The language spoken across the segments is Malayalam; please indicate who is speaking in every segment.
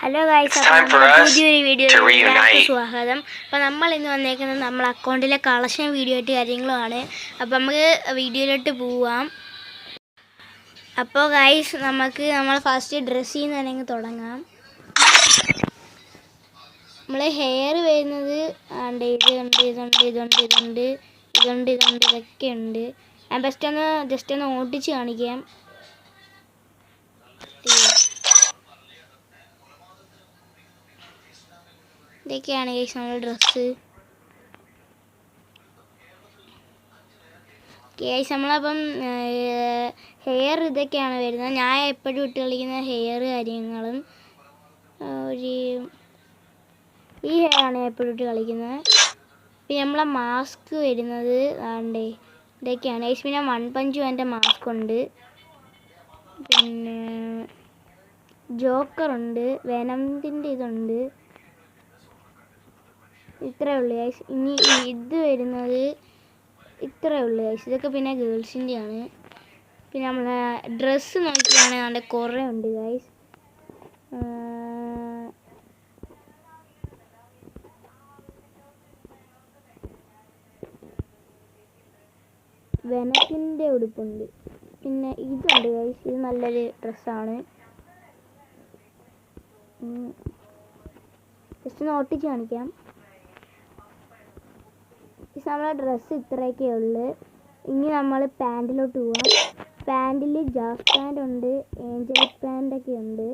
Speaker 1: ഹലോ ഗൈസ്, പുതിയൊരു വീഡിയോയിലേക്ക് സ്വാഗതം. അപ്പോൾ നമ്മൾ ഇന്ന് വന്നേക്കുന്നത് നമ്മൾ അക്കൗണ്ടിലെ കളക്ഷൻ വീഡിയോ ആയിട്ട് കാര്യങ്ങളുമാണ്. അപ്പോൾ നമുക്ക് വീഡിയോയിലോട്ട് പോവാം. അപ്പോൾ ഗൈസ്, നമ്മൾ ഫസ്റ്റ് ഡ്രസ്സിൽ നിന്ന് തന്നെ തുടങ്ങാം. നമ്മൾ ഹെയർ വരുന്നത് ഇതൊക്കെ ഉണ്ട്. ഞാൻ ജസ്റ്റ് ഒന്ന് ഓട്ടിച്ച് കാണിക്കാം. ഇതൊക്കെയാണ് ഗൈസ് നമ്മുടെ ഡ്രസ്സ്. ഗൈസ് നമ്മളപ്പം ഹെയർ ഇതൊക്കെയാണ് വരുന്നത്. ഞാൻ എപ്പോഴും ഇട്ട് കളിക്കുന്ന ഹെയർ കാര്യങ്ങളും ഈ ഹെയർ ആണ് ഞാൻ എപ്പോഴും ഇട്ട് കളിക്കുന്നത്. പിന്നെ നമ്മളെ മാസ്ക് വരുന്നത് ഇതൊക്കെയാണ് ഗൈസ്. പിന്നെ 1 Punch എൻ്റെ മാസ്ക് ഉണ്ട്, പിന്നെ ജോക്കറുണ്ട്, വെനത്തിൻ്റെ ഇതുണ്ട്. ഇത്രയേ ഉള്ളൂ ഗൈസ്. ഇനി ഇത് വരുന്നത് ഇത്രയേ ഉള്ളൂ ഗൈസ്. ഇതൊക്കെ പിന്നെ ഗേൾസിൻ്റെയാണ്. പിന്നെ നമ്മളെ ഡ്രസ്സ് നോക്കിയാണെങ്കിൽ നല്ല കുറേ ഉണ്ട് ഗൈസ്. വെനത്തിൻ്റെ ഉടുപ്പുണ്ട്. പിന്നെ ഇതുണ്ട് ഗൈസ്. ഇത് നല്ലൊരു ഡ്രസ്സാണ്. ജസ്റ്റ് ഒന്ന് ഒട്ടിച്ച് കാണിക്കാം. നമ്മളെ ഡ്രസ്സ് ഇത്രയൊക്കെ ഉള്ളു. ഇനി നമ്മൾ പാൻറ്റിലോട്ട് പോവാം. പാൻറ്റിൽ ജാസ് പാൻ്റ് ഉണ്ട്, ഏഞ്ചൽ പാൻ്റൊക്കെ ഉണ്ട്.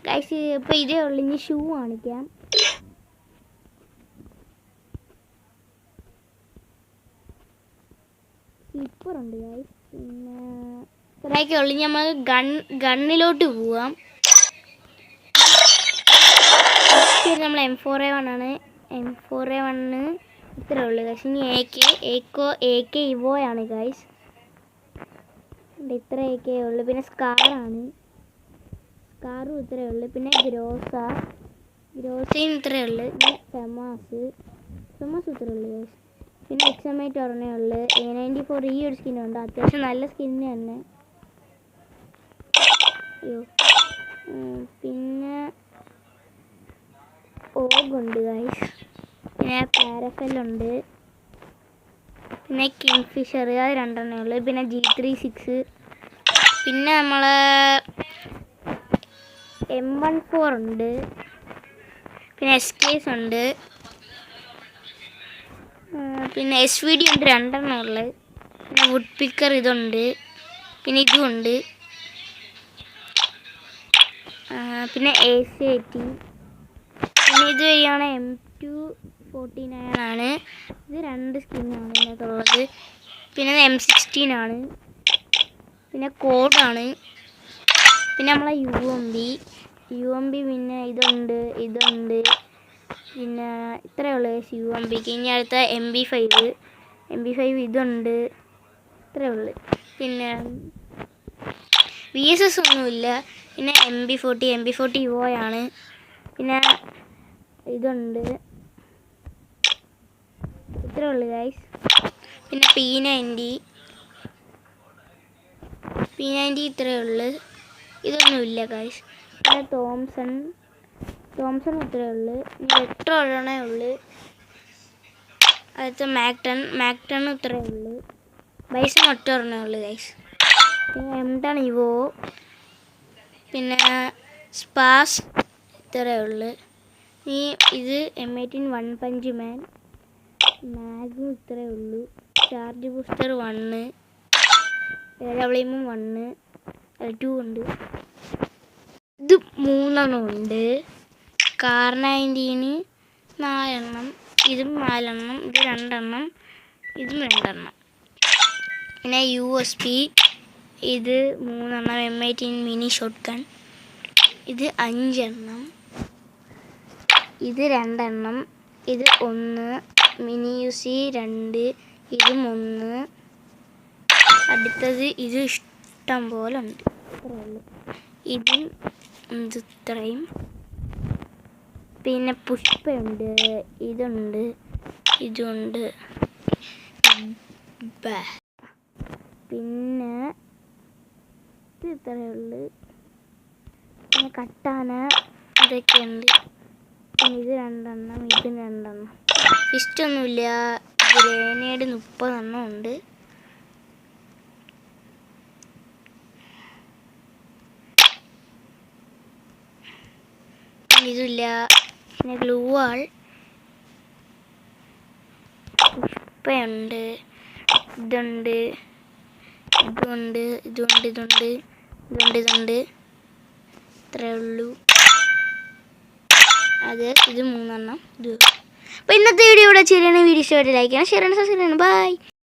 Speaker 1: ഗൈസ് ഇപ്പോൾ ഇതേ ഉള്ളു. ഇനി ഷൂ കാണിക്കാം. സ്ലിപ്പറുണ്ട് ഗൈസ്. പിന്നെ ഇത്രയൊക്കെ ഉള്ളു. നമ്മൾ ഗണ്ണിലോട്ട് പോവാം. നമ്മൾ M4A1 ആണ്. M4A1 ഇത്രയേ ഉള്ളു ഗൈസ്. ഇനി AK ഇവോയാണ് ഗൈസ്. ഇത്രയൊക്കെ ഉള്ളു. പിന്നെ സ്കാറും ഇത്രയേ ഉള്ളു. പിന്നെ ഗ്രോസയും ഇത്രയേ ഉള്ളു. പിന്നെ ഫെമാസ് ഇത്രയേ ഉള്ളു ഗൈസ്. പിന്നെ XM8 ഒരെണ്ണേ ഉള്ളു. A94 ഈ ഒരു സ്കിന്നുണ്ട്, അത്യാവശ്യം നല്ല സ്കിന്ന് തന്നെ. പിന്നെ ഓഗുണ്ട് ഗൈസ്. പിന്നെ പാരഫെല്ലുണ്ട്. പിന്നെ കിങ്ഫിഷർ, അത് 2 ഉള്ളു. പിന്നെ G36. പിന്നെ നമ്മളെ M14 ഉണ്ട്. പിന്നെ SKS ഉണ്ട്. പിന്നെ SVD ഉണ്ട്, 2 ഉള്ളത്. പിന്നെ വുഡ് പിക്കർ ഇതുണ്ട്. പിന്നെ ഇതുമുണ്ട്. പിന്നെ AC80. പിന്നെ ഇത് വരികയാണ് M249 ആണ്. ഇത് 2 സ്കിന്നാണ് ഇതിനകത്തുള്ളത്. പിന്നെ M16 ആണ്. പിന്നെ കോഡാണ്. പിന്നെ നമ്മളെ UMB പിന്നെ ഇതുണ്ട്. പിന്നെ ഇത്രയേ ഉള്ളൂ UMBക്ക്. ഇനി അടുത്ത MB5 ഇതുണ്ട്. ഇത്രയേ ഉള്ളൂ. പിന്നെ VSS ഒന്നുമില്ല. പിന്നെ MB40 ഇവോയാണ്. പിന്നെ ഇതുണ്ട്. ഇത്രയേ ഉള്ളൂ ഗൈസ്. പിന്നെ P90 ഇത്രയേ ഉള്ളൂ. ഇതൊന്നുമില്ല ഗൈസ്. പിന്നെ തോംസൺ ഇത്രയേ ഉള്ളൂ. വെക്ടർ ഒരെണ്ണേ ഉള്ളൂ. അടുത്ത മാക്ടൺ ഇത്രയേ ഉള്ളൂ. ബൈസൺ ഒരെണ്ണേ ഉള്ളൂ ഗൈസ്. പിന്നെ M10 ഇവോ. പിന്നെ സ്പാസ് ഇത്രയേ ഉള്ളൂ. ഇത് M18 1 Punch Man. മാഗും ഇത്രയേ ഉള്ളൂ. ചാർജ് ബൂസ്റ്റർ 1, AWM 1, L2 ഉണ്ട്. ഇത് 3 ഉണ്ട്. കാർ 19 4, ഇതും 4, ഇത് 2, ഇതും 2. പിന്നെ USP ഇത് 3, M18 മിനി ഷോട്ട് ഗൺ ഇത് 5, ഇത് 2, ഇത് 1, മിനി UC 2, ഇതും 1. അടുത്തത് ഇത് ഇഷ്ടം പോലെ ഉണ്ട്. ഇതും ഇത്രയും. പിന്നെ പുഷ്പയുണ്ട്, ഇതുണ്ട്, പിന്നെ ഇത് ഇത്രയേ ഉള്ളൂ. പിന്നെ കട്ടാന ഇതൊക്കെയുണ്ട്. പിന്നെ ഇത് 2 എണ്ണം, ഇത് 2 എണ്ണം. ഇഷ്ടമൊന്നുമില്ല. ഗ്രേനേഡ് 30 എണ്ണം ഉണ്ട്. ഇതില്ല. പിന്നെ ഗ്ലൂ വാൾ, പുഷ്പയുണ്ട്, ഇതുണ്ട്, ഇതുണ്ട്, ഇതുണ്ട്, ഇതുണ്ട്, ഇതുണ്ട്, ഇതുണ്ട്. ഇത്രയേ ഉള്ളൂ. ഇത് 3 എണ്ണം. ഇത്. അപ്പോൾ ഇന്നത്തെ വീഡിയോ ഇവിടെ ചെയ്യണം. വീഡിയോ ഇഷ്ടമായിട്ട് ലൈക്ക് ചെയ്യണം, ഷെയർ ചെയ്യണം, സബ്സ്ക്രൈബ് ചെയ്യണം. ബൈ.